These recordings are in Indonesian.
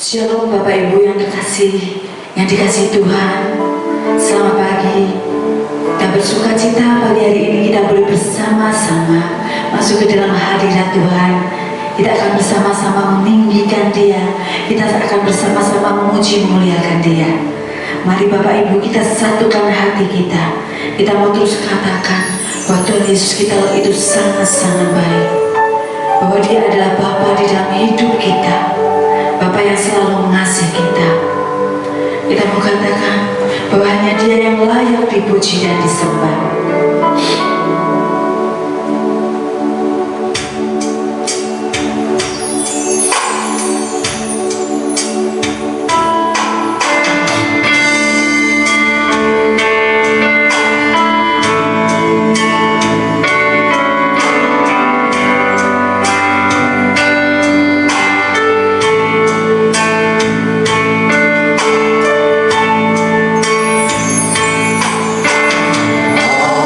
Shalom Bapak Ibu yang dikasih Tuhan. Selamat pagi. Kita bersuka cita pagi hari ini kita boleh bersama-sama masuk ke dalam hadirat Tuhan. Kita akan bersama-sama meninggikan Dia. Kita akan bersama-sama memuji memuliakan Dia. Mari Bapak Ibu kita satukan hati kita. Kita mau terus katakan bahwa Tuhan Yesus kita itu sangat-sangat baik. Bahwa Dia adalah Bapa di dalam hidup kita. Bapa yang selalu mengasihi kita. Kita mau katakan bahwa hanya Dia yang layak dipuji dan disembah. Kau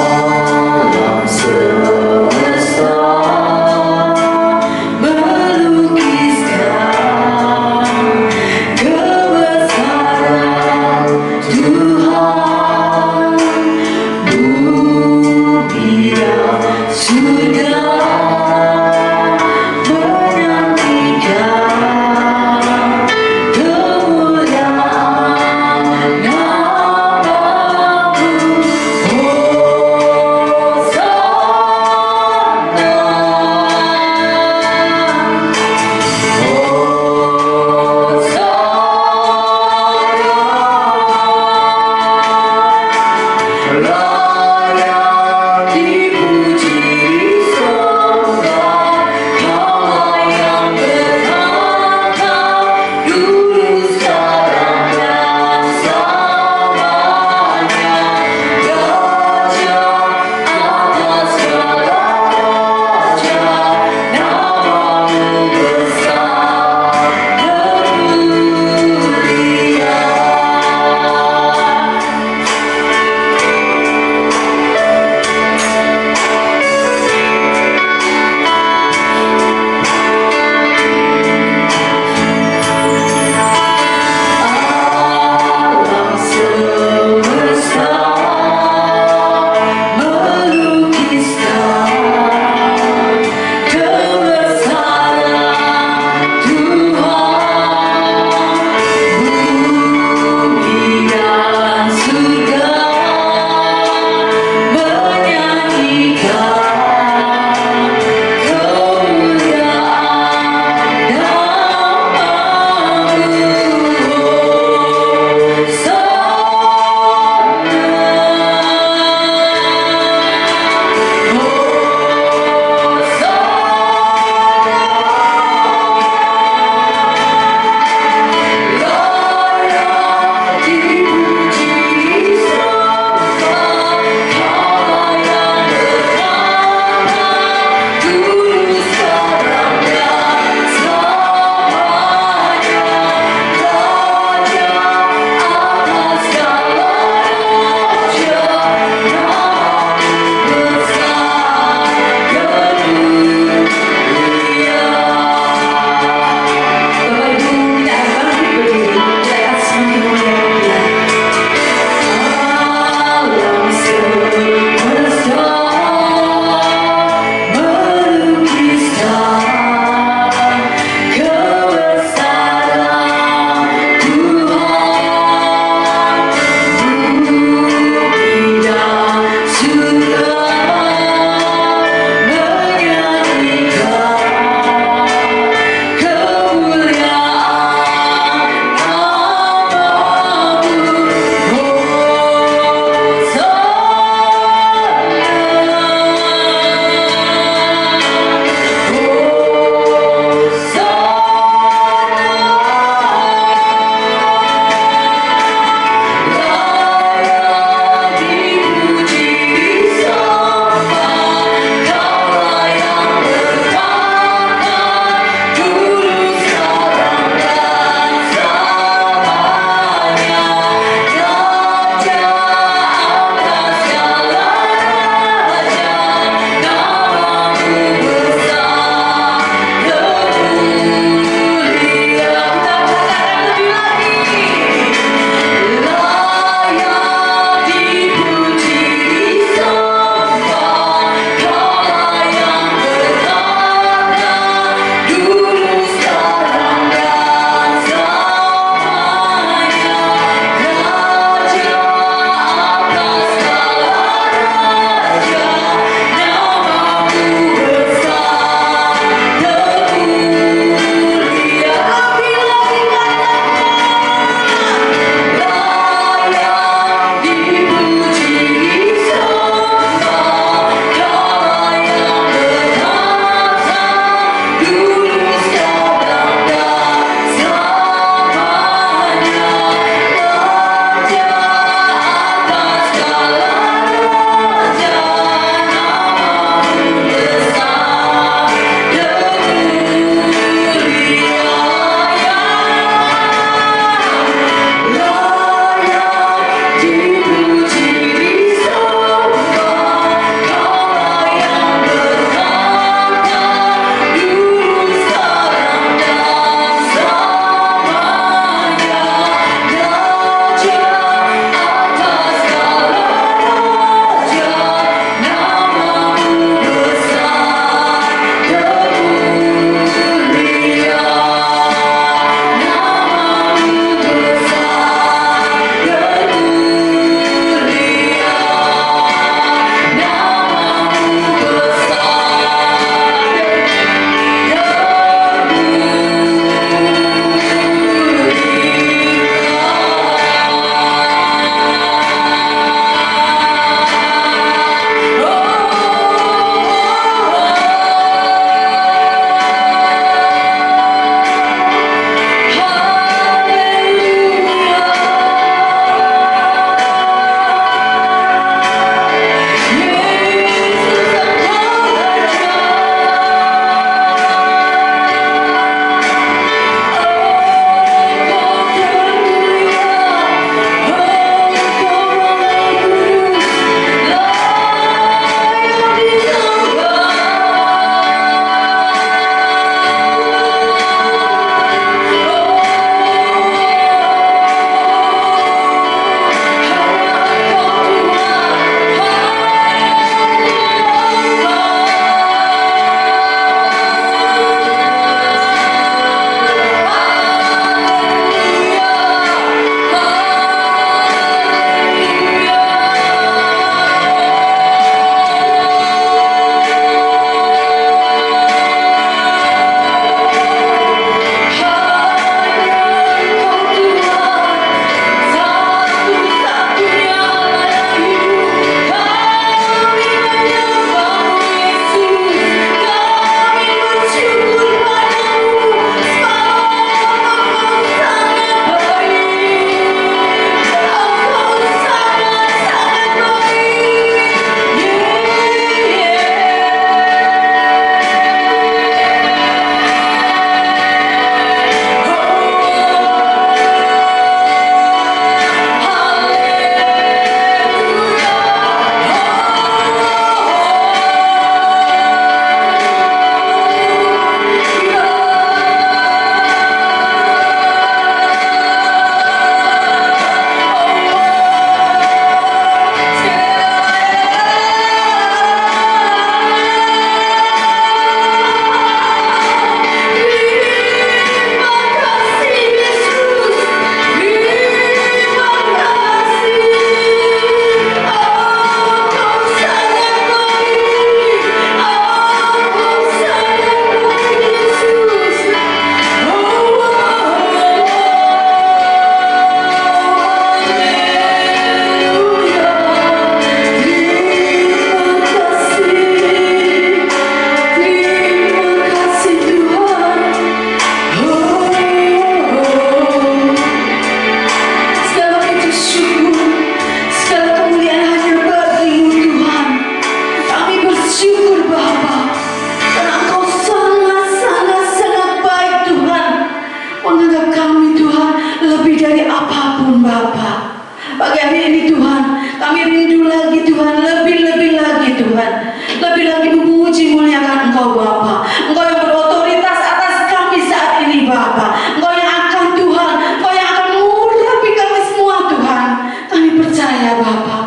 Tuhan. Kami rindu lagi Tuhan, lebih-lebih lagi Tuhan. Lebih lagi memuji muliakan Engkau Bapa. Engkau yang berotoritas atas kami saat ini Bapa. Engkau yang akan Tuhan, Engkau yang akan mengurapi kami semua Tuhan. Kami percaya Bapa,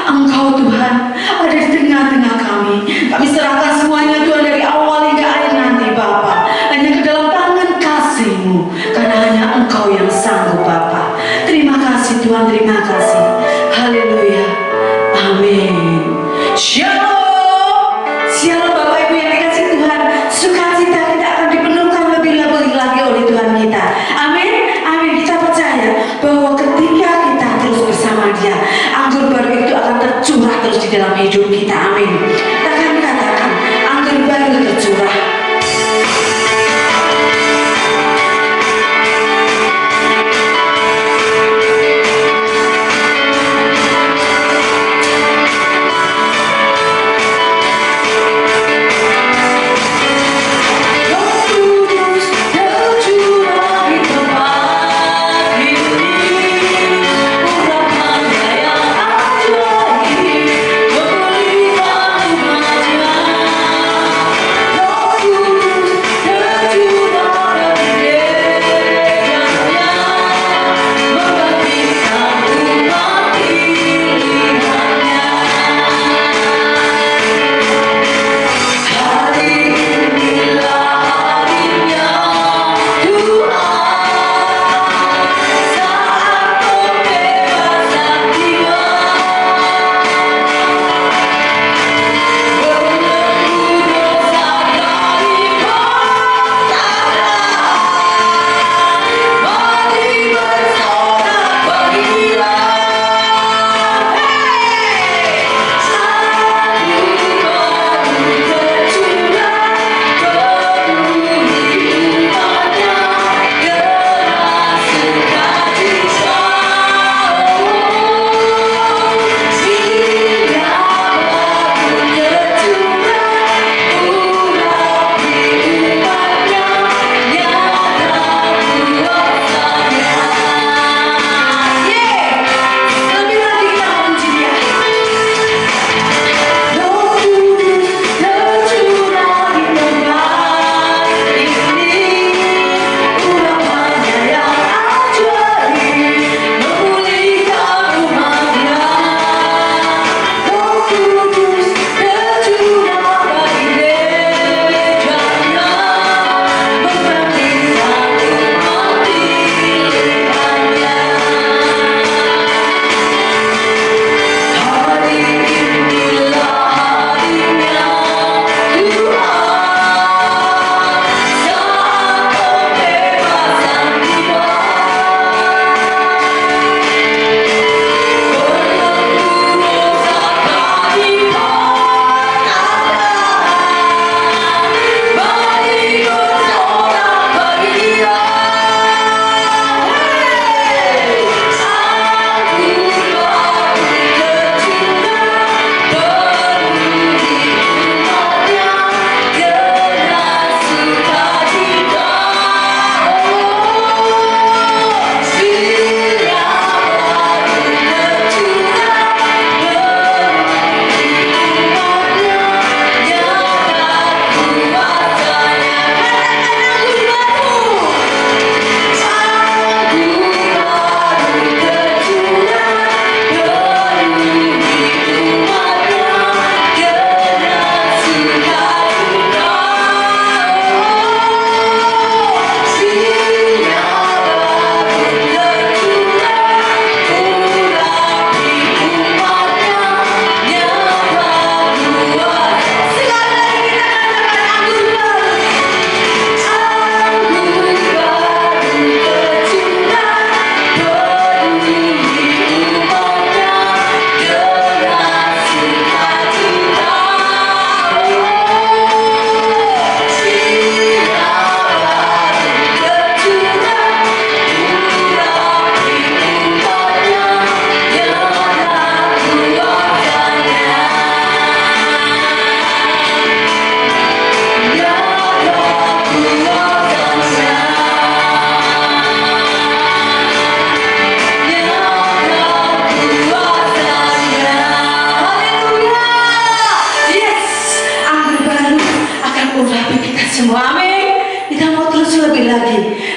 Engkau Tuhan ada di tengah-tengah kami. Kami serahkan semuanya Tuhan dari awal hingga akhir nanti Bapa. Hanya ke dalam tangan kasih-Mu, karena hanya Engkau yang sanggup Bapa. Terima kasih Tuhan, terima kasih. Haleluya. Amin. Shalom. Shalom Bapak Ibu yang dikasih Tuhan. Sukacita kita akan dipenuhkan lebih-lebih lagi oleh Tuhan kita. Amin. Amin. Kita percaya bahwa ketika kita terus bersama Dia, anggur baru itu akan tercurah terus di dalam hidup kita. Amin. Kita akan katakan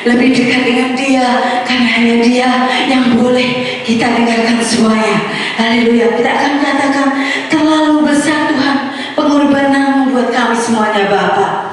lebih dekat dengan Dia, karena hanya Dia yang boleh kita dengarkan semuanya. Haleluya. Kita akan katakan, terlalu besar Tuhan pengorbanan-Mu buat kami semuanya Bapa.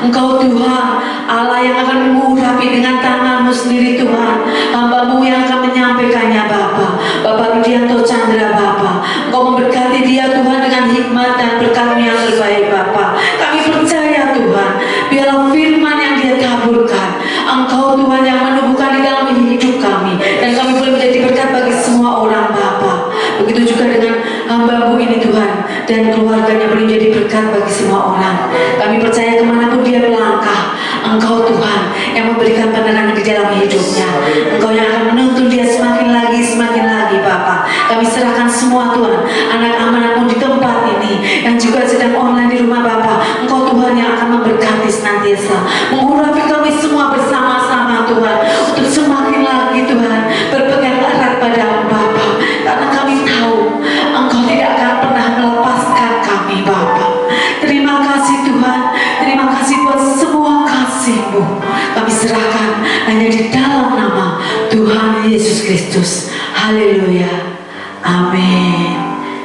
Engkau Tuhan Allah yang akan mengurapi dengan tangan-Mu sendiri Tuhan hamba-Mu yang akan menyampaikannya Bapa. Bapak Rudianto Chandra Bapa, Engkau memberkati dia Tuhan dengan hikmat dan berkat-Mu yang terbaik Bapa. Kami percaya Tuhan, biarlah firman yang dia taburkan, Engkau Tuhan yang menumbuhkan di dalam hidup kami, dan kami boleh menjadi berkat bagi semua orang Bapa. Begitu juga dengan hamba-Mu ini Tuhan, dan keluarganya boleh menjadi berkat bagi semua orang. Kami percaya kemanapun dia melangkah, Engkau Tuhan yang memberikan penerangan di dalam hidupnya. Engkau yang akan menuntun dia semakin lagi Bapa. Kami serahkan semua Tuhan, anak-anak pun di tempat ini yang juga sedang online di rumah Bapa. Engkau Tuhan yang akan memberkati senantiasa, mengurapi kami semua bersama-sama Tuhan, untuk semakin lagi Tuhan berpegang erat pada Bapa, karena kami tahu Engkau tidak akan pernah melepaskan kami Bapa. Terima kasih Tuhan, terima kasih buat semua kasih-Mu. Kami serahkan hanya di dalam nama Tuhan Yesus Kristus. Haleluya, amin.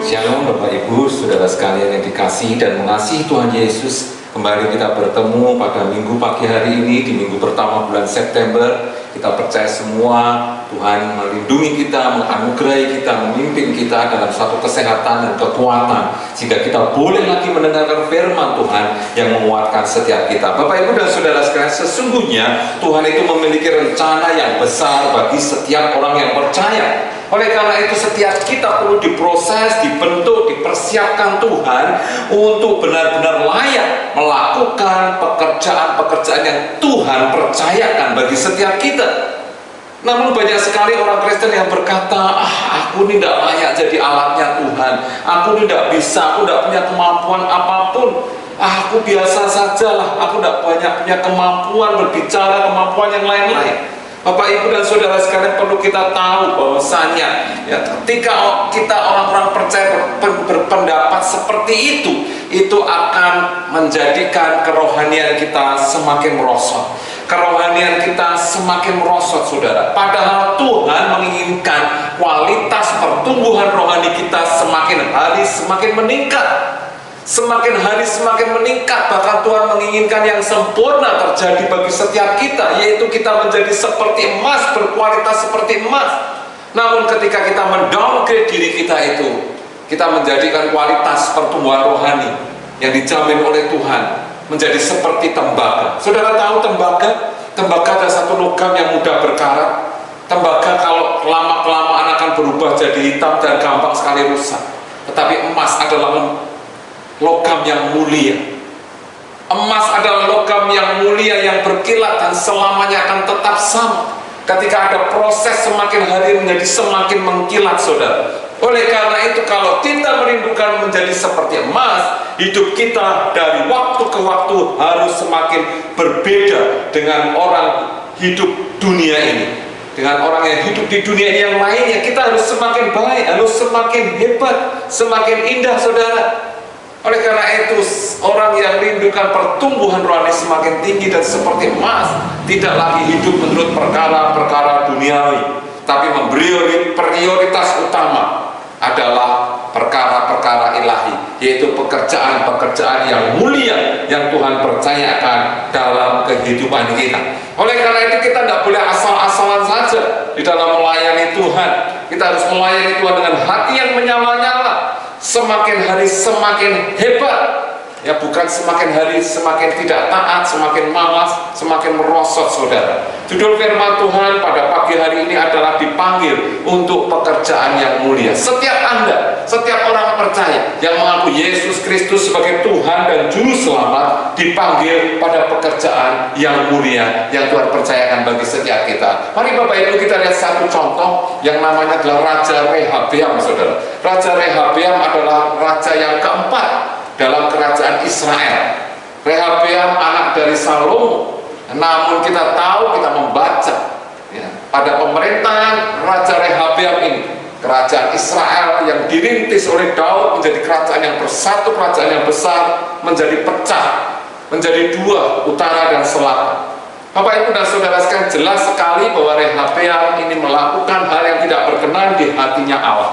Shalom Bapak Ibu, saudara sekalian yang dikasihi dan mengasihi Tuhan Yesus. Kembali kita bertemu pada minggu pagi hari ini, di minggu pertama bulan September. Kita percaya semua Tuhan melindungi kita, menganugerahi kita, memimpin kita dalam satu kesehatan dan kekuatan, sehingga kita boleh lagi mendengarkan firman Tuhan yang menguatkan setiap kita. Bapak Ibu dan saudara sekalian, sesungguhnya Tuhan itu memiliki rencana yang besar bagi setiap orang yang percaya. Oleh karena itu setiap kita perlu diproses, dibentuk, dipersiapkan Tuhan untuk benar-benar layak melakukan pekerjaan-pekerjaan yang Tuhan percayakan bagi setiap kita. Namun banyak sekali orang Kristen yang berkata, aku ini tidak layak jadi alatnya Tuhan, aku ini tidak bisa, aku tidak punya kemampuan apapun, aku biasa sajalah, aku tidak banyak punya kemampuan berbicara, kemampuan yang lain-lain. Bapak Ibu dan saudara sekalian, perlu kita tahu bahwasanya ya, ketika kita orang-orang percaya berpendapat seperti itu akan menjadikan kerohanian kita semakin merosot. Kerohanian kita semakin merosot, saudara. Padahal Tuhan menginginkan kualitas pertumbuhan rohani kita semakin hari semakin meningkat. Semakin hari semakin meningkat. Bahkan Tuhan menginginkan yang sempurna terjadi bagi setiap kita, yaitu kita menjadi seperti emas, berkualitas seperti emas. Namun ketika kita mendowngrade diri kita itu, kita menjadikan kualitas pertumbuhan rohani yang dijamin oleh Tuhan menjadi seperti tembaga. Saudara tahu tembaga? Tembaga ada satu logam yang mudah berkarat. Tembaga kalau lama-kelamaan akan berubah jadi hitam dan gampang sekali rusak. Tetapi emas adalah logam yang mulia. Emas adalah logam yang mulia, yang berkilat dan selamanya akan tetap sama. Ketika ada proses, semakin hari menjadi semakin mengkilat, saudara. Oleh karena itu, kalau kita merindukan menjadi seperti emas, hidup kita dari waktu ke waktu harus semakin berbeda dengan orang hidup dunia ini. Dengan orang yang hidup di dunia ini yang lainnya, kita harus semakin baik, harus semakin hebat, semakin indah, saudara. Oleh karena itu, orang yang rindukan pertumbuhan rohani semakin tinggi dan seperti emas, tidak lagi hidup menurut perkara-perkara duniawi, tapi memberi prioritas utama adalah perkara-perkara ilahi, yaitu pekerjaan-pekerjaan yang mulia yang Tuhan percayakan dalam kehidupan kita. Oleh karena itu, kita tidak boleh asal-asalan saja di dalam melayani Tuhan. Kita harus melayani Tuhan dengan hati yang menyala-nyala. Semakin hari semakin hebat, ya, bukan semakin hari semakin tidak taat, semakin malas, semakin merosot, saudara. Judul firman Tuhan pada pagi hari ini adalah dipanggil untuk pekerjaan yang mulia. Setiap Anda, setiap orang percaya yang mengaku Yesus Kristus sebagai Tuhan dan Juru Selamat, dipanggil pada pekerjaan yang mulia yang Tuhan percayakan bagi setiap kita. Mari Bapak Ibu kita lihat satu contoh yang namanya adalah Raja Rehabeam, saudara. Raja Rehabeam adalah raja yang keempat dalam kerajaan Israel. Rehabeam anak dari Salomo. Namun kita tahu, kita membaca ya, pada pemerintahan Raja Rehabeam ini, kerajaan Israel yang dirintis oleh Daud menjadi kerajaan yang bersatu, kerajaan yang besar, menjadi pecah, menjadi dua, utara dan selatan. Bapak Ibu dan saudara sekalian, jelas sekali bahwa Rehabeam ini melakukan hal yang tidak berkenan di hatinya Allah.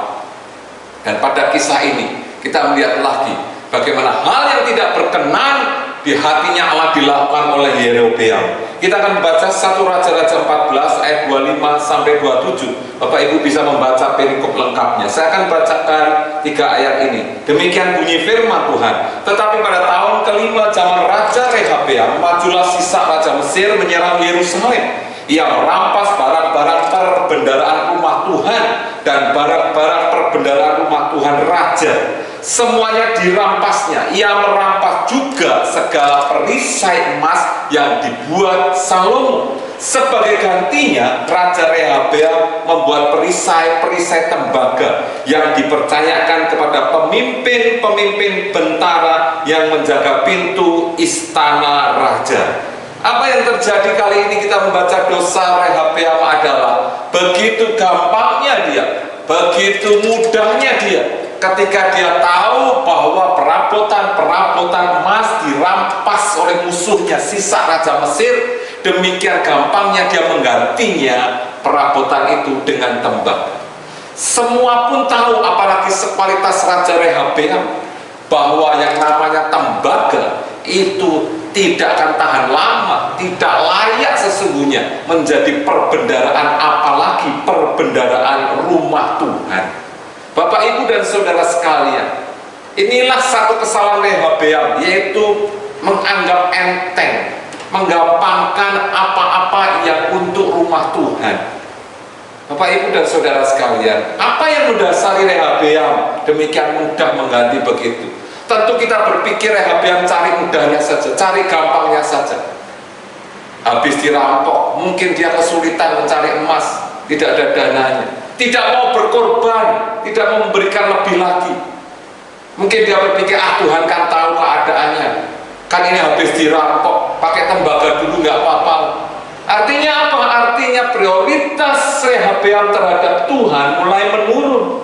Dan pada kisah ini kita melihat lagi bagaimana hal yang tidak berkenan di hatinya Allah dilakukan oleh Yerobeam. Kita akan membaca 1 Raja-Raja 14 ayat 25 sampai 27. Bapak Ibu bisa membaca perikop lengkapnya. Saya akan bacakan 3 ayat ini. Demikian bunyi firman Tuhan. Tetapi pada tahun kelima zaman Raja Rehabeam, majulah sisa Raja Mesir menyerang Yerusalem. Ia merampas barang-barang perbendaharaan rumah Tuhan dan barang-barang perbendaharaan rumah Tuhan Raja. Semuanya dirampasnya. Ia merampas juga segala perisai emas yang dibuat Salomo. Sebagai gantinya, Raja Rehabeam membuat perisai-perisai tembaga yang dipercayakan kepada pemimpin-pemimpin bentara yang menjaga pintu istana raja. Apa yang terjadi kali ini kita membaca dosa Rehabeam adalah begitu gampangnya dia, begitu mudahnya dia, ketika dia tahu bahwa perabotan emas dirampas oleh musuhnya sisa Raja Mesir, demikian gampangnya dia menggantinya perabotan itu dengan tembaga. Semua pun tahu, apalagi sekualitas Raja Rehabeam, bahwa yang namanya tembaga itu tidak akan tahan lama, tidak layak sesungguhnya menjadi perbendaharaan, apalagi perbendaharaan rumah Tuhan. Bapak Ibu dan saudara sekalian, inilah satu kesalahan Rehabeam, yaitu menganggap enteng, menggampangkan apa-apa yang untuk rumah Tuhan. Bapak Ibu dan saudara sekalian, apa yang mendasari Rehabeam demikian mudah mengganti begitu? Tentu kita berpikir Rehabeam cari mudahnya saja, cari gampangnya saja. Habis dirampok, mungkin dia kesulitan mencari emas, tidak ada dananya, tidak mau berkorban, tidak mau memberikan lebih lagi. Mungkin dia berpikir, Tuhan kan tahu keadaannya, kan ini habis dirampok, pakai tembaga dulu nggak apa-apa. Artinya apa? Artinya prioritas Rehabeam terhadap Tuhan mulai menurun.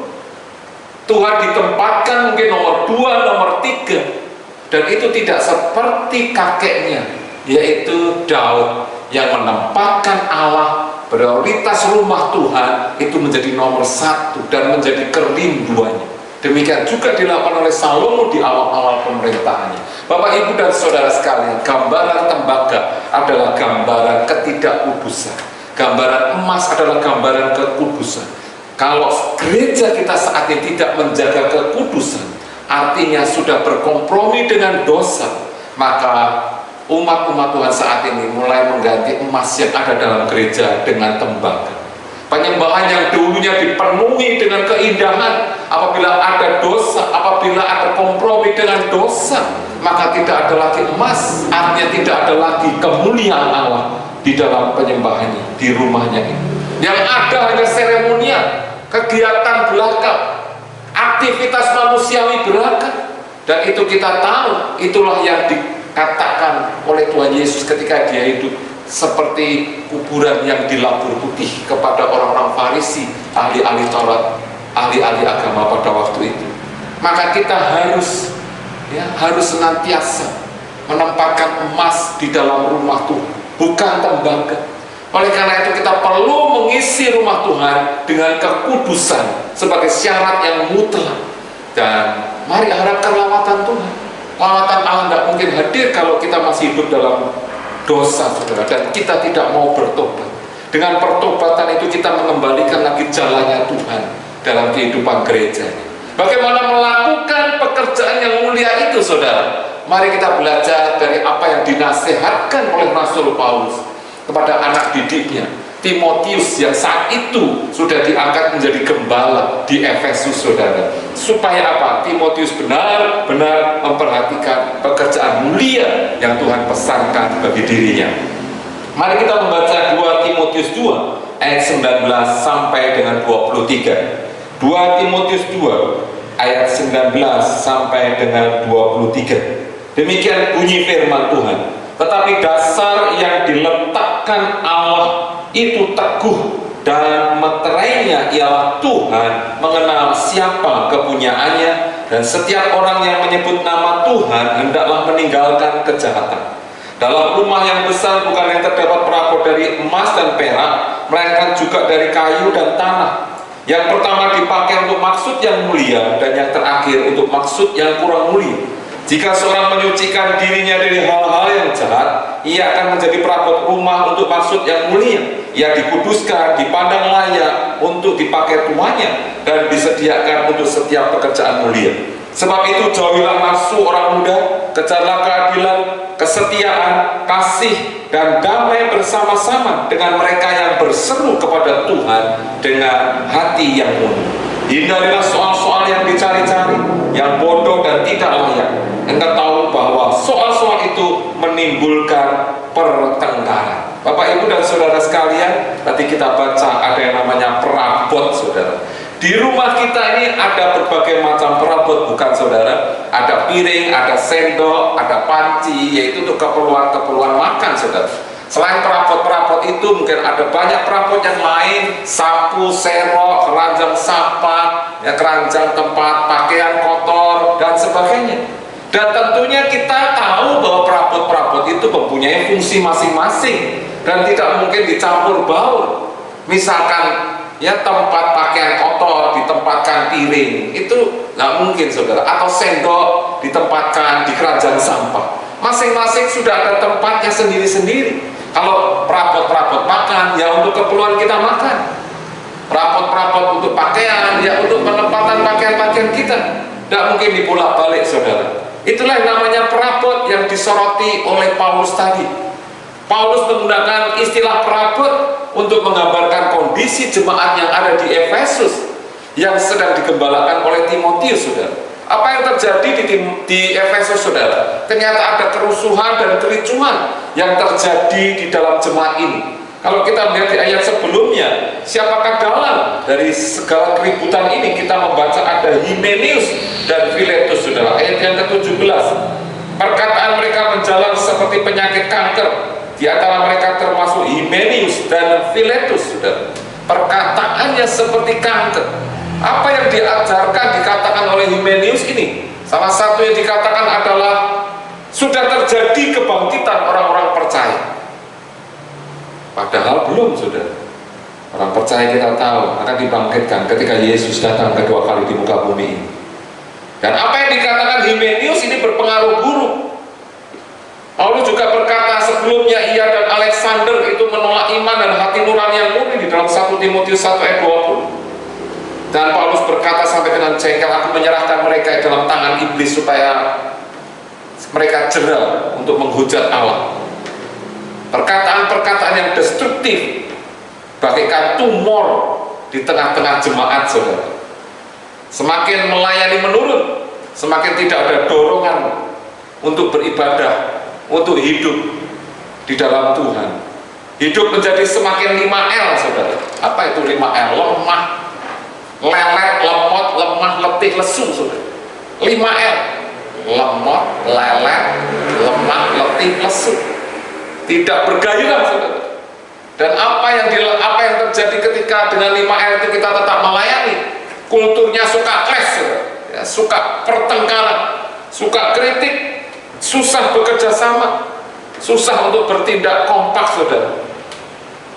Tuhan ditempatkan mungkin nomor 2, nomor 3, dan itu tidak seperti kakeknya, yaitu Daud, yang menempatkan Allah, prioritas rumah Tuhan itu menjadi nomor 1 dan menjadi kerinduannya. Demikian juga dilakukan oleh Salomo di awal-awal pemerintahannya. Bapak Ibu dan saudara sekalian, gambaran tembaga adalah gambaran ketidakkudusan, gambaran emas adalah gambaran kekudusan. Kalau gereja kita saat ini tidak menjaga kekudusan, artinya sudah berkompromi dengan dosa, maka umat-umat Tuhan saat ini mulai mengganti emas yang ada dalam gereja dengan tembaga. Penyembahan yang dulunya dipenuhi dengan keindahan, apabila ada dosa, apabila ada kompromi dengan dosa, maka tidak ada lagi emas, artinya tidak ada lagi kemuliaan Allah di dalam penyembahannya, di rumahnya ini. Yang ada hanya seremonial, kegiatan belaka, aktivitas manusiawi belaka. Dan itu kita tahu, itulah yang dikatakan oleh Tuhan Yesus ketika dia hidup, seperti kuburan yang dilabur putih kepada orang-orang Farisi, ahli-ahli Taurat, ahli-ahli agama pada waktu itu. Maka kita harus senantiasa menempatkan emas di dalam rumah Tuhan, bukan tembaga. Oleh karena itu kita perlu mengisi rumah Tuhan dengan kekudusan sebagai syarat yang mutlak. Dan mari harapkan lawatan Tuhan. Lawatan Allah tidak mungkin hadir kalau kita masih hidup dalam dosa, saudara, dan kita tidak mau bertobat. Dengan pertobatan itu kita mengembalikan lagi jalannya Tuhan dalam kehidupan gereja. Bagaimana melakukan pekerjaan yang mulia itu, saudara? Mari kita belajar dari apa yang dinasihatkan oleh Rasul Paulus kepada anak didiknya, Timotius, yang saat itu sudah diangkat menjadi gembala di Efesus, saudara. Supaya apa? Timotius benar-benar memperhatikan pekerjaan mulia yang Tuhan pesankan bagi dirinya. Mari kita membaca 2 Timotius 2 ayat 19 sampai dengan 23. 2 Timotius 2 ayat 19 sampai dengan 23. Demikian bunyi firman Tuhan. Tetapi dasar yang diletakkan Allah itu teguh, dan meterainya ialah Tuhan mengenal siapa kepunyaannya, dan setiap orang yang menyebut nama Tuhan hendaklah meninggalkan kejahatan. Dalam rumah yang besar bukan yang terdapat perabot dari emas dan perak, melainkan juga dari kayu dan tanah. Yang pertama dipakai untuk maksud yang mulia, dan yang terakhir untuk maksud yang kurang mulia. Jika seorang menyucikan dirinya dari hal-hal yang jahat, ia akan menjadi perabot rumah untuk maksud yang mulia. Ia dikuduskan, dipandang layak untuk dipakai tuannya, dan disediakan untuk setiap pekerjaan mulia. Sebab itu jauhilah nafsu orang muda, kejarlah keadilan, kesetiaan, kasih, dan damai bersama-sama dengan mereka yang berseru kepada Tuhan dengan hati yang murni. Hindarilah soal-soal yang dicari-cari, yang bodoh dan tidak layak. Engkau tahu bahwa soal-soal itu menimbulkan pertengkaran. Bapak, Ibu, dan saudara sekalian, tadi kita baca ada yang namanya perabot, saudara. Di rumah kita ini ada berbagai macam perabot, bukan saudara? Ada piring, ada sendok, ada panci, yaitu untuk keperluan-keperluan makan, saudara. Selain perabot-perabot itu, mungkin ada banyak perabot yang lain, sapu, serok, keranjang sampah, ya, keranjang tempat pakaian kotor, dan sebagainya. Dan tentunya kita tahu bahwa perabot-perabot itu mempunyai fungsi masing-masing dan tidak mungkin dicampur baur. Misalkan ya tempat pakaian kotor ditempatkan piring, itu nggak mungkin, saudara. Atau sendok ditempatkan di keranjang sampah. Masing-masing sudah ada tempatnya sendiri-sendiri. Kalau perabot-perabot makan, ya untuk keperluan kita makan. Perabot-perabot untuk pakaian, ya untuk penempatan pakaian-pakaian kita. Tidak mungkin dipulak-balik, saudara. Itulah yang namanya perabot yang disoroti oleh Paulus tadi. Paulus menggunakan istilah perabot untuk menggambarkan kondisi jemaat yang ada di Efesus yang sedang digembalakan oleh Timotius, saudara. Apa yang terjadi di Efesus, saudara? Ternyata ada kerusuhan dan kericuhan yang terjadi di dalam jemaat ini. Kalau kita melihat di ayat sebelumnya, siapakah dalam dari segala keributan ini? Kita membaca ada Hymenaeus dan Philetus, saudara. Ayat yang ke-17, perkataan mereka menjalan seperti penyakit kanker. Di antara mereka termasuk Hymenaeus dan Philetus, saudara. Perkataannya seperti kanker. Apa yang diajarkan, dikatakan oleh Hymenaeus ini? Salah satu yang dikatakan adalah sudah terjadi kebangkitan orang-orang percaya. Padahal belum, saudara. Orang percaya kita tahu akan dibangkitkan ketika Yesus datang kedua kali di muka bumi ini. Dan apa yang dikatakan Hymenaeus ini berpengaruh buruk. Paulus juga berkata sebelumnya ia dan Alexander itu menolak iman dan hati nurani yang murni di dalam 1 Timotius 1 ayat 20. Dan Paulus berkata sampai dengan jengkel, aku menyerahkan mereka dalam tangan iblis supaya mereka jera untuk menghujat Allah. Perkataan-perkataan yang destruktif bagaikan tumor di tengah-tengah jemaat, saudara. Semakin melayani menurun, semakin tidak ada dorongan untuk beribadah, untuk hidup di dalam Tuhan. Hidup menjadi semakin 5L, saudara. Apa itu 5L? Lemah, lelet, lemot, lemah, letih, lesu, saudara. 5L: lemot, lelet, lemah, letih, lesu. Tidak bergairah, saudara. Dan apa yang terjadi ketika dengan 5R itu kita tetap melayani? Kulturnya suka clash, ya, suka pertengkaran, suka kritik, susah bekerja sama, susah untuk bertindak kompak, saudara.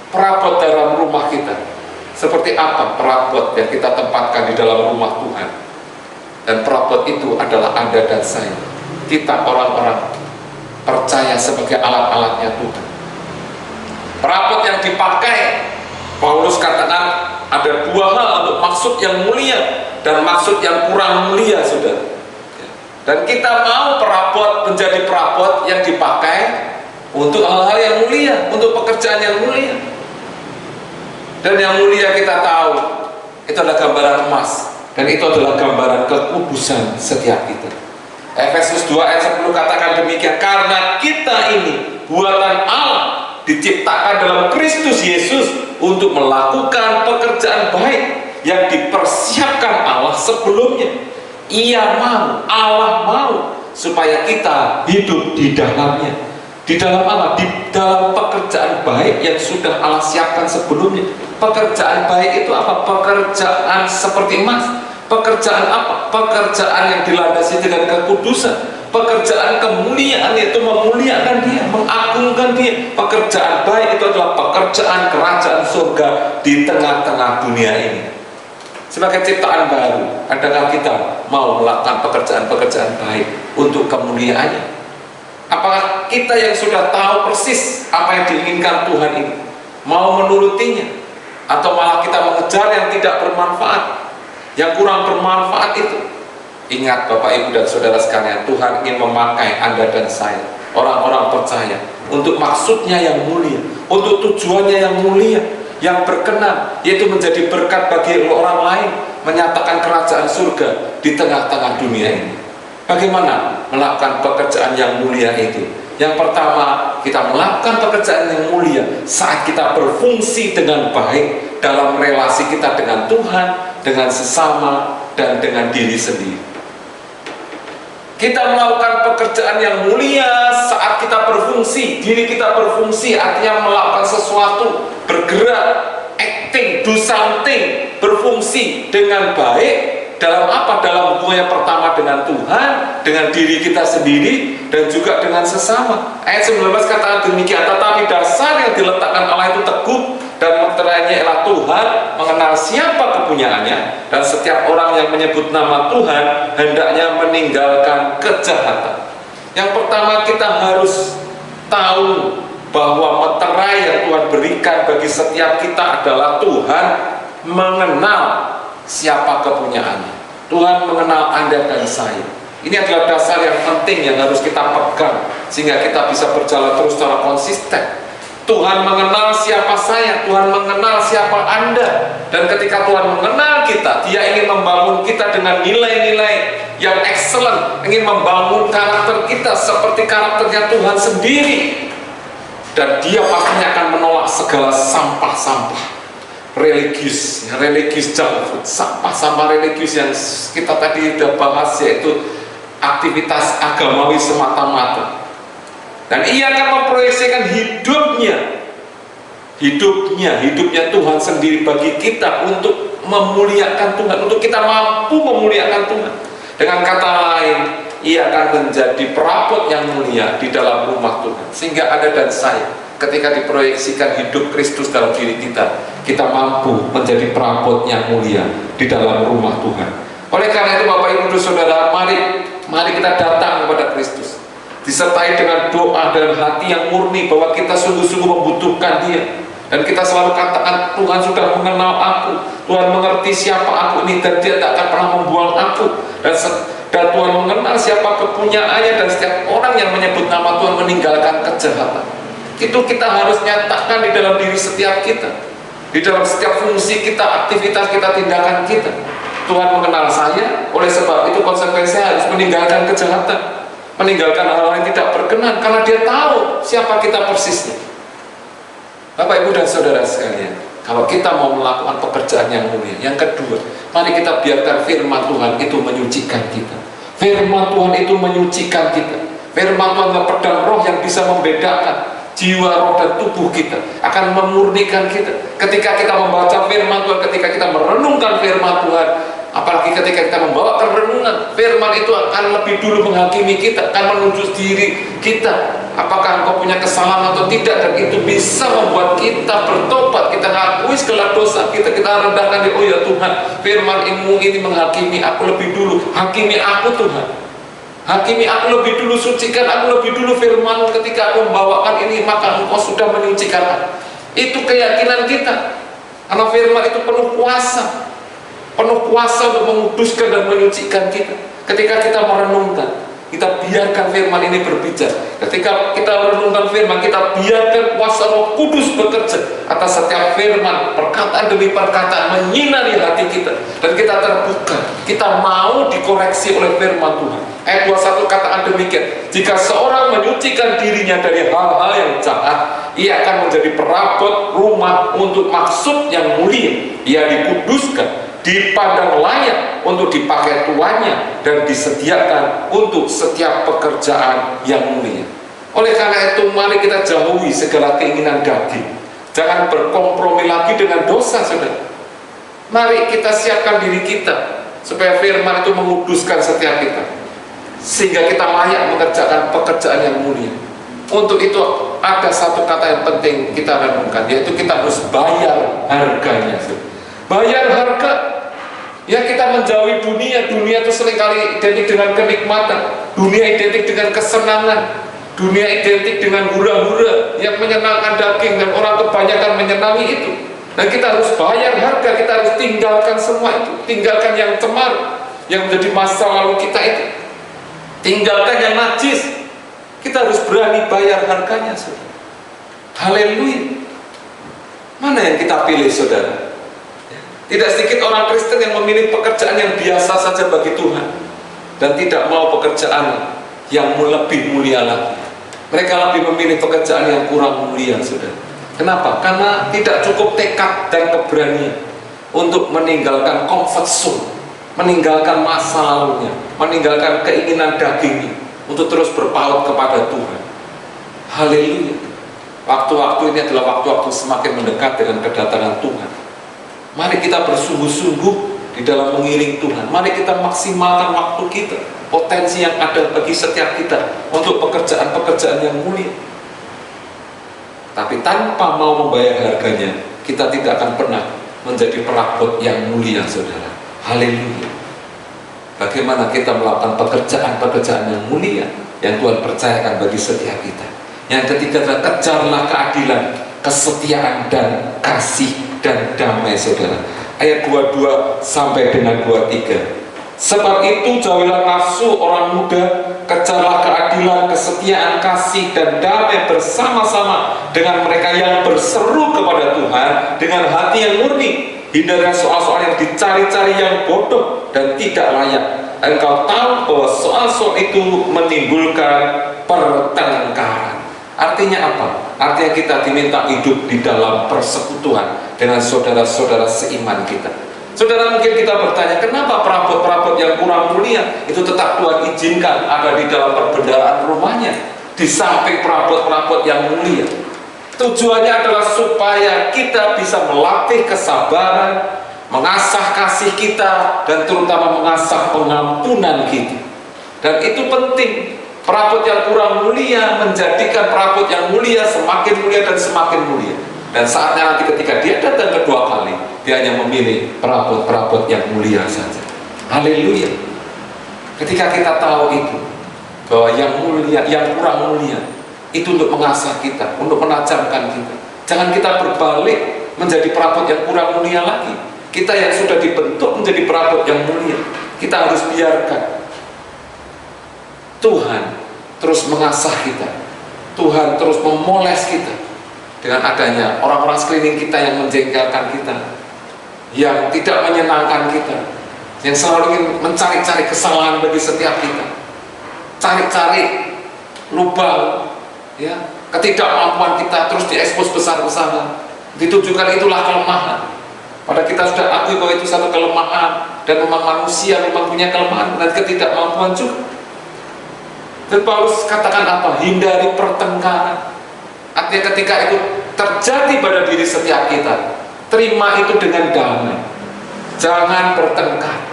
Perabot dalam rumah kita seperti apa perabot yang kita tempatkan di dalam rumah Tuhan? Dan perabot itu adalah Anda dan saya. Kita orang-orang percaya sebagai alat-alatnya Tuhan. Perabot yang dipakai, Paulus katakan ada dua hal, untuk maksud yang mulia dan maksud yang kurang mulia, saudara. Dan kita mau perabot menjadi perabot yang dipakai untuk hal-hal yang mulia, untuk pekerjaan yang mulia. Dan yang mulia kita tahu itu adalah gambaran emas, dan itu adalah gambaran kekudusan setiap kita. Efesus 2 ayat 10 katakan demikian, karena kita ini buatan Allah, diciptakan dalam Kristus Yesus untuk melakukan pekerjaan baik yang dipersiapkan Allah sebelumnya. Ia mau, Allah mau supaya kita hidup di dalamnya. Di dalam Allah, di dalam pekerjaan baik yang sudah Allah siapkan sebelumnya. Pekerjaan baik itu apa? Pekerjaan seperti emas. Pekerjaan apa? Pekerjaan yang dilandasi dengan kekudusan. Pekerjaan kemuliaan, yaitu memuliakan Dia, mengagungkan Dia. Pekerjaan baik itu adalah pekerjaan kerajaan surga di tengah-tengah dunia ini. sebagai ciptaan baru, adakah kita mau melakukan pekerjaan-pekerjaan baik untuk kemuliaannya? Apakah kita yang sudah tahu persis apa yang diinginkan Tuhan ini mau menurutinya, atau malah kita mengejar yang tidak bermanfaat, yang kurang bermanfaat itu? Ingat Bapak Ibu dan Saudara sekalian, Tuhan ingin memakai Anda dan saya, orang-orang percaya, untuk maksudnya yang mulia, untuk tujuannya yang mulia, yang berkenan, yaitu menjadi berkat bagi orang lain, menyatakan kerajaan surga di tengah-tengah dunia ini. Bagaimana melakukan pekerjaan yang mulia itu? Yang pertama, kita melakukan pekerjaan yang mulia saat kita berfungsi dengan baik dalam relasi kita dengan Tuhan, dengan sesama, dan dengan diri sendiri. Kita melakukan pekerjaan yang mulia saat kita berfungsi, diri kita berfungsi, artinya melakukan sesuatu, bergerak, acting, do something, berfungsi dengan baik. Dalam apa? Dalam hubungannya pertama dengan Tuhan, dengan diri kita sendiri, dan juga dengan sesama. Ayat 19 katakan demikian, tetapi dasar yang diletakkan Allah itu teguh, dan meterainya ialah Tuhan, mengenal siapa kepunyaannya, dan setiap orang yang menyebut nama Tuhan hendaknya meninggalkan kejahatan. Yang pertama, kita harus tahu bahwa meterai yang Tuhan berikan bagi setiap kita adalah Tuhan mengenal siapa kepunyaannya. Tuhan mengenal Anda dan saya. Ini adalah dasar yang penting yang harus kita pegang, sehingga kita bisa berjalan terus secara konsisten. Tuhan mengenal siapa saya, Tuhan mengenal siapa Anda. Dan ketika Tuhan mengenal kita, Dia ingin membangun kita dengan nilai-nilai yang excellent, ingin membangun karakter kita seperti karakternya Tuhan sendiri. Dan Dia pastinya akan menolak segala sampah-sampah religius junk food, sampah-sampah religius yang kita tadi sudah bahas, yaitu aktivitas agamawi semata-mata. Dan Ia akan memproyeksikan hidupnya Tuhan sendiri bagi kita untuk memuliakan Tuhan, untuk kita mampu memuliakan Tuhan. Dengan kata lain, Ia akan menjadi perabot yang mulia di dalam rumah Tuhan, sehingga Anda dan saya ketika diproyeksikan hidup Kristus dalam diri kita, kita mampu menjadi perabot yang mulia di dalam rumah Tuhan. Oleh karena itu Bapak Ibu dan Saudara, mari kita datang kepada Kristus, disertai dengan doa dan hati yang murni bahwa kita sungguh-sungguh membutuhkan Dia. Dan kita selalu katakan, Tuhan sudah mengenal aku, Tuhan mengerti siapa aku ini, dan Dia tak akan pernah membuang aku. Dan Tuhan mengenal siapa kepunyaannya, dan setiap orang yang menyebut nama Tuhan meninggalkan kejahatan. Itu kita harus nyatakan di dalam diri setiap kita, di dalam setiap fungsi kita, aktivitas kita, tindakan kita. Tuhan mengenal saya, oleh sebab itu konsekuensinya harus meninggalkan kejahatan, meninggalkan hal-hal yang tidak berkenan, karena Dia tahu siapa kita persisnya. Bapak Ibu dan Saudara sekalian, kalau kita mau melakukan pekerjaan yang mulia, yang kedua, mari kita biarkan firman Tuhan itu menyucikan kita. Firman Tuhan itu menyucikan kita. Firman Tuhan adalah pedang roh yang bisa membedakan jiwa, roh, dan tubuh kita, akan memurnikan kita. Ketika kita membaca firman Tuhan, ketika kita merenungkan firman Tuhan, apalagi ketika kita membawakan renungan, firman itu akan lebih dulu menghakimi kita, akan menuju diri kita, apakah engkau punya kesalahan atau tidak. Dan itu bisa membuat kita bertobat, kita ngakui segala dosa kita, kita rendahkan diri. Oh ya Tuhan, firman-Mu ini menghakimi aku lebih dulu. Hakimi aku Tuhan, hakimi aku lebih dulu, sucikan aku lebih dulu. Firman ketika aku membawakan ini, maka Engkau sudah menyucikan aku. Itu keyakinan kita, karena firman itu penuh kuasa untuk menguduskan dan menyucikan kita. Ketika kita merenungkan, kita biarkan firman ini berbicara. Ketika kita merenungkan firman, kita biarkan kuasa Roh Kudus bekerja atas setiap firman, perkataan demi perkataan menyinari hati kita, dan kita terbuka, kita mau dikoreksi oleh firman Tuhan. Ayat 21 katakan demikian, jika seorang menyucikan dirinya dari hal-hal yang jahat, ia akan menjadi perabot rumah untuk maksud yang mulia. Ia dikuduskan, dipandang layak untuk dipakai tuannya, dan disediakan untuk setiap pekerjaan yang mulia. Oleh karena itu, mari kita jauhi segala keinginan daging. Jangan berkompromi lagi dengan dosa, saudara. Mari kita siapkan diri kita supaya firman itu menguduskan setiap kita, sehingga kita layak mengerjakan pekerjaan yang mulia. Untuk itu ada satu kata yang penting kita renungkan, yaitu kita harus bayar harganya. Bayar harga. Ya, kita menjauhi dunia. Dunia itu seringkali identik dengan kenikmatan, dunia identik dengan kesenangan, dunia identik dengan hura-hura yang menyenangkan daging, dan orang kebanyakan menyenangi itu. Dan kita harus bayar harga, kita harus tinggalkan semua itu, tinggalkan yang cemar, yang menjadi masa lalu kita itu, tinggalkan yang najis. Kita harus berani bayar harganya, saudara. Haleluya. Mana yang kita pilih, saudara? Tidak sedikit orang Kristen yang memilih pekerjaan yang biasa saja bagi Tuhan dan tidak mau pekerjaan yang lebih mulia lagi. Mereka lebih memilih pekerjaan yang kurang mulia, saudara. Kenapa? Karena tidak cukup tekad dan keberanian untuk meninggalkan comfort zone, meninggalkan masa lalunya, meninggalkan keinginan dagingnya, untuk terus berpaut kepada Tuhan. Haleluya. Waktu-waktu ini adalah waktu-waktu semakin mendekat dengan kedatangan Tuhan. Mari kita bersungguh-sungguh di dalam mengiring Tuhan. Mari kita maksimalkan waktu kita, potensi yang ada bagi setiap kita untuk pekerjaan-pekerjaan yang mulia. Tapi tanpa mau membayar harganya, kita tidak akan pernah menjadi perabot yang mulia, saudara. Haleluya. Bagaimana kita melakukan pekerjaan-pekerjaan yang mulia yang Tuhan percayakan bagi setiap kita. Yang ketiga adalah kejarlah keadilan, kesetiaan, dan kasih dan damai, saudara. Ayat 22 sampai dengan 23. Sebab itu jauhilah nafsu orang muda, kejarlah keadilan, kesetiaan, kasih, dan damai bersama-sama dengan mereka yang berseru kepada Tuhan dengan hati yang murni. Hindari soal-soal yang dicari-cari yang bodoh dan tidak layak. Engkau tahu bahwa soal-soal itu menimbulkan pertengkaran. Artinya apa? Artinya kita diminta hidup di dalam persekutuan dengan saudara-saudara seiman kita. Saudara, mungkin kita bertanya, kenapa perabot-perabot yang kurang mulia itu tetap Tuhan izinkan ada di dalam perbendaharaan rumahnya, di samping perabot-perabot yang mulia? Tujuannya adalah supaya kita bisa melatih kesabaran, mengasah kasih kita, dan terutama mengasah pengampunan kita. Dan itu penting. Perabot yang kurang mulia menjadikan perabot yang mulia semakin mulia dan semakin mulia. Dan saatnya nanti ketika dia datang kedua kali, dia hanya memilih perabot-perabot yang mulia saja. Haleluya. Ketika kita tahu itu, bahwa yang mulia, yang kurang mulia itu untuk mengasah kita, untuk menajamkan kita. Jangan kita berbalik menjadi perabot yang kurang mulia lagi. Kita yang sudah dibentuk menjadi perabot yang mulia, kita harus biarkan Tuhan terus mengasah kita, Tuhan terus memoles kita. Dengan adanya orang-orang sekeliling kita yang menjengkelkan kita, yang tidak menyenangkan kita, yang selalu ingin mencari-cari kesalahan bagi setiap kita, cari-cari lubang, ya, ketidakmampuan kita terus diekspos besar-besaran, ditujukan itulah kelemahan. Pada kita sudah akui bahwa itu satu kelemahan, dan memang manusia memang punya kelemahan dan ketidakmampuan juga. Dan Paulus katakan apa? Hindari pertengkaran. Artinya ketika itu terjadi pada diri setiap kita, terima itu dengan damai. Jangan bertengkar,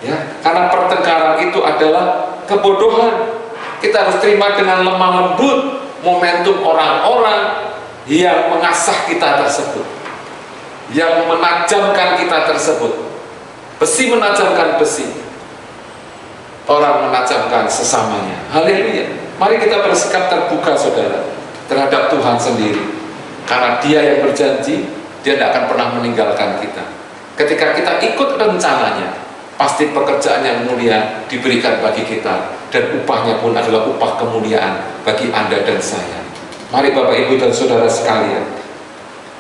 ya, karena pertengkaran itu adalah kebodohan. Kita harus terima dengan lemah lembut momentum orang-orang yang mengasah kita tersebut, yang menajamkan kita tersebut. Besi menajamkan besi, orang menajamkan sesamanya. Haleluya. Mari kita bersikap terbuka, saudara, terhadap Tuhan sendiri, karena Dia yang berjanji Dia tidak akan pernah meninggalkan kita. Ketika kita ikut rencananya, pasti pekerjaan yang mulia diberikan bagi kita, dan upahnya pun adalah upah kemuliaan bagi Anda dan saya. Mari Bapak Ibu dan saudara sekalian,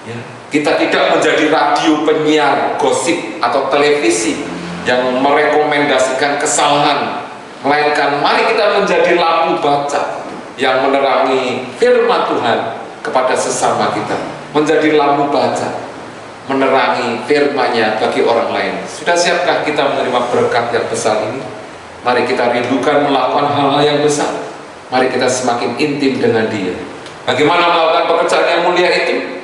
ya, kita tidak menjadi radio penyiar gosip atau televisi yang merekomendasikan kesalahan, melainkan mari kita menjadi lampu baca yang menerangi firman Tuhan kepada sesama kita, menjadi lampu baca menerangi firman-Nya bagi orang lain. Sudah siapkah kita menerima berkat yang besar ini? Mari kita rindukan melakukan hal-hal yang besar. Mari kita semakin intim dengan Dia. Bagaimana melakukan pekerjaan yang mulia itu?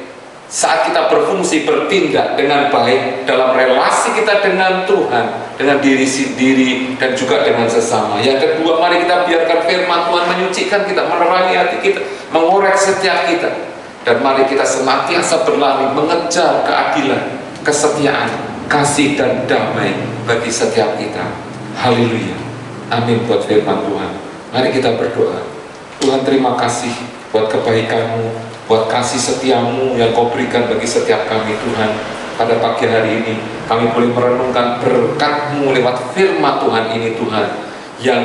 Saat kita berfungsi, bertindak dengan baik dalam relasi kita dengan Tuhan, dengan diri sendiri, dan juga dengan sesama. Yang kedua, mari kita biarkan firman Tuhan menyucikan kita, menerangi hati kita, mengorek setiap kita. Dan mari kita senantiasa berlari mengejar keadilan, kesetiaan, kasih dan damai bagi setiap kita. Haleluya. Amin buat firman Tuhan. Mari kita berdoa. Tuhan, terima kasih buat kebaikan-Mu, buat kasih setia-Mu yang Kau berikan bagi setiap kami Tuhan. Pada pagi hari ini kami boleh merenungkan berkat-Mu lewat firman Tuhan ini Tuhan, yang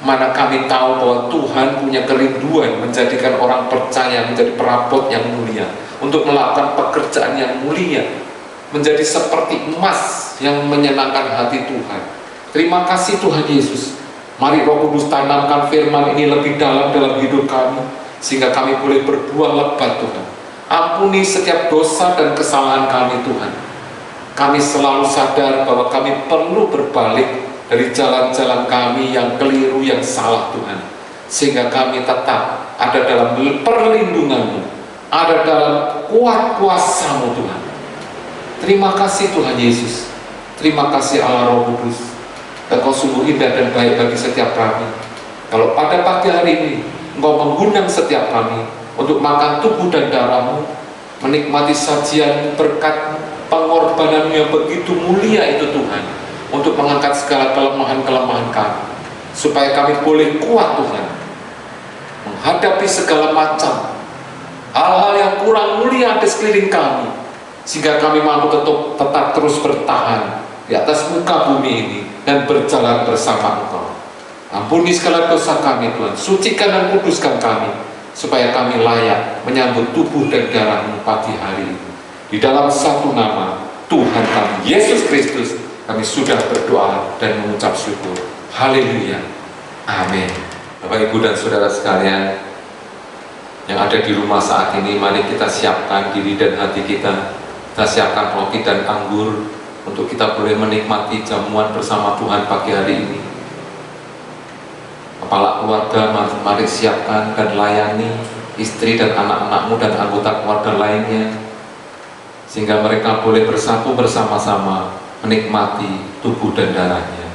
mana kami tahu bahwa Tuhan punya kerinduan menjadikan orang percaya menjadi perabot yang mulia, untuk melakukan pekerjaan yang mulia, menjadi seperti emas yang menyenangkan hati Tuhan. Terima kasih Tuhan Yesus. Mari Roh Kudus tanamkan firman ini lebih dalam hidup kami, sehingga kami boleh berbuah lebat Tuhan. Ampuni setiap dosa dan kesalahan kami Tuhan. Kami selalu sadar bahwa kami perlu berbalik dari jalan-jalan kami yang keliru, yang salah Tuhan, sehingga kami tetap ada dalam perlindungan-Mu, ada dalam kuat kuasa-Mu Tuhan. Terima kasih Tuhan Yesus. Terima kasih Allah Roh Kudus. Engkau sungguh indah dan baik bagi setiap kami. Kalau pada pagi hari ini Engkau mengundang setiap kami untuk makan tubuh dan darah-Mu, menikmati sajian berkat pengorbanan-Mu yang begitu mulia itu Tuhan, untuk mengangkat segala kelemahan-kelemahan kami, supaya kami boleh kuat Tuhan menghadapi segala macam hal-hal yang kurang mulia di sekeliling kami, sehingga kami mampu tetap terus bertahan di atas muka bumi ini dan berjalan bersama Engkau. Ampuni segala dosa kami Tuhan, sucikan dan kuduskan kami, supaya kami layak menyambut tubuh dan darah-Mu pagi hari ini. Di dalam satu nama Tuhan kami Yesus Kristus kami sudah berdoa dan mengucap syukur. Haleluya. Amin. Bapak, Ibu, dan saudara sekalian yang ada di rumah saat ini, mari kita siapkan diri dan hati kita. Kita siapkan roti dan anggur untuk kita boleh menikmati jamuan bersama Tuhan pagi hari ini. Kepala keluarga, mari siapkan dan layani istri dan anak-anakmu dan anggota keluarga lainnya, sehingga mereka boleh bersatu bersama-sama menikmati tubuh dan darahnya.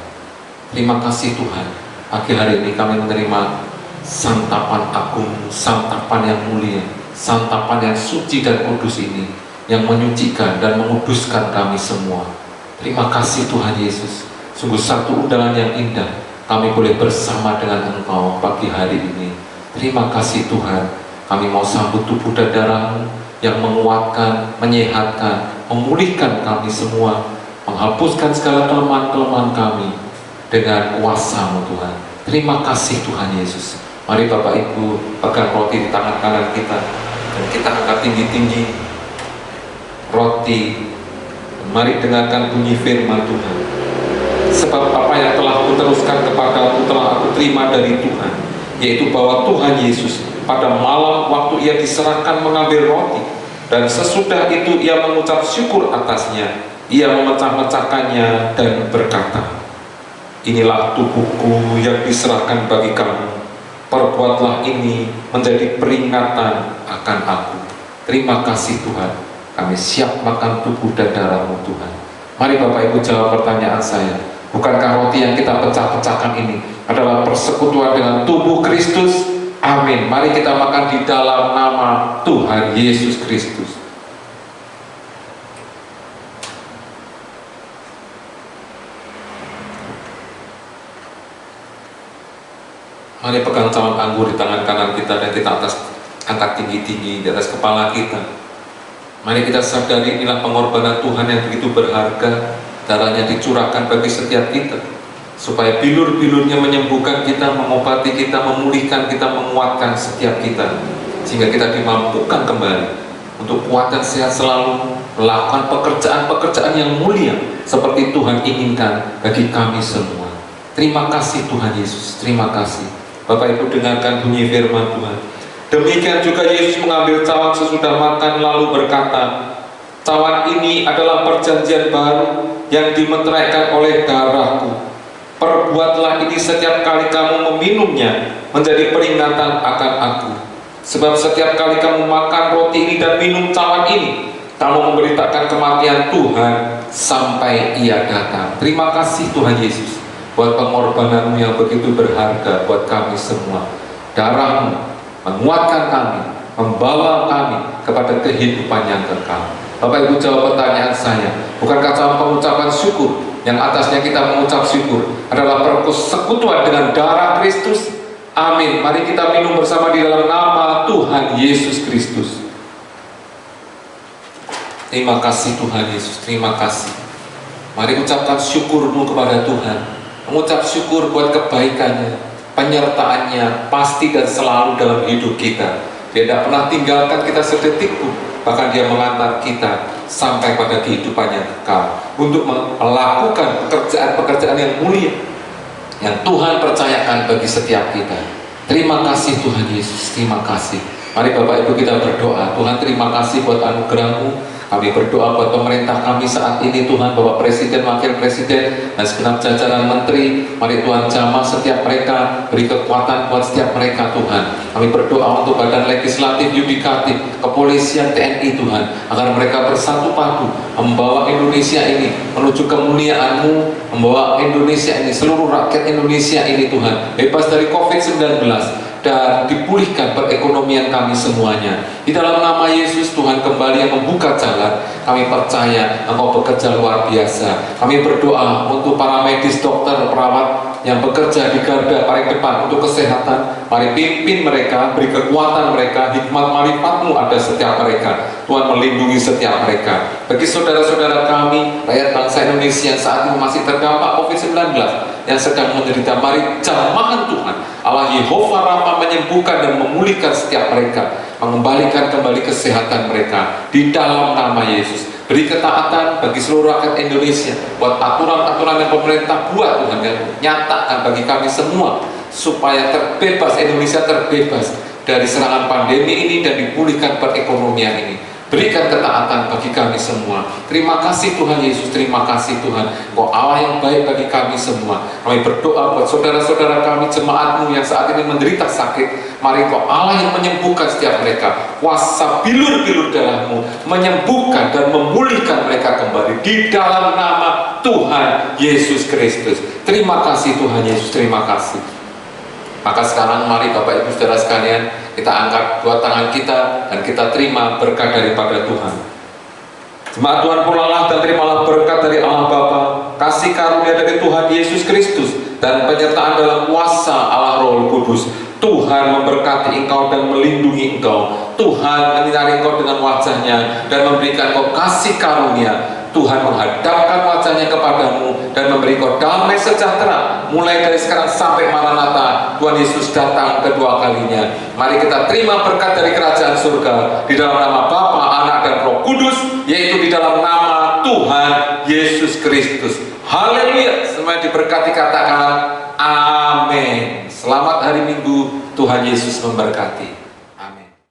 Terima kasih Tuhan, pagi hari ini kami menerima santapan agung, santapan yang mulia, santapan yang suci dan kudus ini, yang menyucikan dan menguduskan kami semua. Terima kasih Tuhan Yesus. Sungguh satu undangan yang indah, kami boleh bersama dengan Engkau pagi hari ini. Terima kasih Tuhan. Kami mau sambut tubuh dan darah-Mu yang menguatkan, menyehatkan, memulihkan kami semua, menghapuskan segala kelemahan-kelemahan kami dengan kuasa-Mu Tuhan. Terima kasih Tuhan Yesus. Mari Bapak Ibu pegang roti di tangan kanan kita, dan kita angkat tinggi-tinggi roti. Mari dengarkan bunyi firman Tuhan. Sebab apa yang telah kuteruskan kepadamu telah aku terima dari Tuhan, yaitu bahwa Tuhan Yesus pada malam waktu Ia diserahkan mengambil roti, dan sesudah itu Ia mengucap syukur atasnya, Ia memecah-mecahkannya dan berkata, inilah tubuhku yang diserahkan bagi kamu, perbuatlah ini menjadi peringatan akan aku. Terima kasih Tuhan, kami siap makan tubuh dan darah-Mu Tuhan. Mari Bapak Ibu jawab pertanyaan saya. Bukankah roti yang kita pecah-pecahkan ini adalah persekutuan dengan tubuh Kristus? Amin. Mari kita makan di dalam nama Tuhan Yesus Kristus. Mari pegang cawan anggur di tangan kanan kita, dan kita angkat tinggi-tinggi di atas kepala kita. Mari kita sadari inilah pengorbanan Tuhan yang begitu berharga. Darahnya dicurahkan bagi setiap kita, supaya bilur-bilurnya menyembuhkan kita, mengobati kita, memulihkan kita, menguatkan setiap kita, sehingga kita dimampukan kembali untuk kuat dan sehat selalu, melakukan pekerjaan-pekerjaan yang mulia seperti Tuhan inginkan bagi kami semua. Terima kasih Tuhan Yesus, terima kasih. Bapak Ibu dengarkan bunyi firman Tuhan. Demikian juga Yesus mengambil cawan sesudah makan lalu berkata, cawan ini adalah perjanjian baru yang dimeteraikan oleh darahku. Perbuatlah ini setiap kali kamu meminumnya menjadi peringatan akan aku. Sebab setiap kali kamu makan roti ini dan minum cawan ini, kamu memberitakan kematian Tuhan sampai Ia datang. Terima kasih Tuhan Yesus buat pengorbanan-Mu yang begitu berharga buat kami semua. Darah-Mu menguatkan kami, membawa kami kepada kehidupan yang kekal. Bapak Ibu, jawab pertanyaan saya. Bukankah dalam pengucapan syukur yang atasnya kita mengucap syukur adalah persekutuan dengan darah Kristus? Amin. Mari kita minum bersama di dalam nama Tuhan Yesus Kristus. Terima kasih Tuhan Yesus, terima kasih. Mari ucapkan syukurmu kepada Tuhan. Mengucap syukur buat kebaikannya, penyertaannya pasti dan selalu dalam hidup kita. Dia tidak pernah tinggalkan kita sedetik pun. Bahkan dia mengantar kita sampai pada kehidupan yang kekal untuk melakukan pekerjaan-pekerjaan yang mulia yang Tuhan percayakan bagi setiap kita. Terima kasih Tuhan Yesus, terima kasih. Mari Bapak Ibu kita berdoa. Tuhan, terima kasih buat anugerah-Mu. Kami berdoa buat pemerintah kami saat ini, Tuhan, Bapak Presiden, Wakil Presiden, dan segenap jajaran Menteri. Mari Tuhan jamah setiap mereka, beri kekuatan buat setiap mereka, Tuhan. Kami berdoa untuk badan legislatif, yudikatif, kepolisian, TNI, Tuhan, agar mereka bersatu padu membawa Indonesia ini menuju kemuliaan-Mu, membawa Indonesia ini, seluruh rakyat Indonesia ini, Tuhan, bebas dari COVID-19 dan dipulihkan perekonomian kami semuanya. Di dalam nama Yesus, Tuhan kembali yang membuka jalan. Kami percaya Engkau bekerja luar biasa. Kami berdoa untuk para medis, dokter, perawat yang bekerja di garda paling depan untuk kesehatan. Mari pimpin mereka, beri kekuatan mereka, hikmat marifat-Mu ada setiap mereka. Tuhan melindungi setiap mereka. Bagi saudara-saudara kami, rakyat bangsa Indonesia yang saat ini masih terdampak COVID-19, yang sedang menderita, mari jamahkan Tuhan Allah Yehova Rafa menyembuhkan dan memulihkan setiap mereka, mengembalikan kembali kesehatan mereka di dalam nama Yesus. Beri ketaatan bagi seluruh rakyat Indonesia buat aturan-aturan yang pemerintah buat, Tuhan, yang nyatakan bagi kami semua supaya terbebas, Indonesia terbebas dari serangan pandemi ini dan dipulihkan perekonomian ini. Berikan ketaatan bagi kami semua. Terima kasih Tuhan Yesus, terima kasih Tuhan. Engkau Allah yang baik bagi kami semua. Kami berdoa buat saudara-saudara kami, jemaat-Mu yang saat ini menderita sakit. Mari Engkau Allah yang menyembuhkan setiap mereka. Kuasa bilur-bilur darah-Mu menyembuhkan dan memulihkan mereka kembali di dalam nama Tuhan Yesus Kristus. Terima kasih Tuhan Yesus, terima kasih. Maka sekarang mari Bapak Ibu Saudara sekalian, kita angkat dua tangan kita dan kita terima berkat daripada Tuhan. Jemaat Tuhan, pulanglah dan terimalah berkat dari Allah Bapa, kasih karunia dari Tuhan Yesus Kristus, dan penyertaan dalam kuasa Allah Roh Kudus. Tuhan memberkati engkau dan melindungi engkau. Tuhan menyinari engkau dengan wajahnya dan memberikan engkau kasih karunia. Tuhan menghadapkan wajahnya kepadamu dan memberi kau damai sejahtera mulai dari sekarang sampai Maranatha, Tuhan Yesus datang kedua kalinya. Mari kita terima berkat dari kerajaan surga di dalam nama Bapa, Anak, dan Roh Kudus, yaitu di dalam nama Tuhan Yesus Kristus. Haleluya. Semua diberkati, katakan amin. Selamat hari Minggu, Tuhan Yesus memberkati.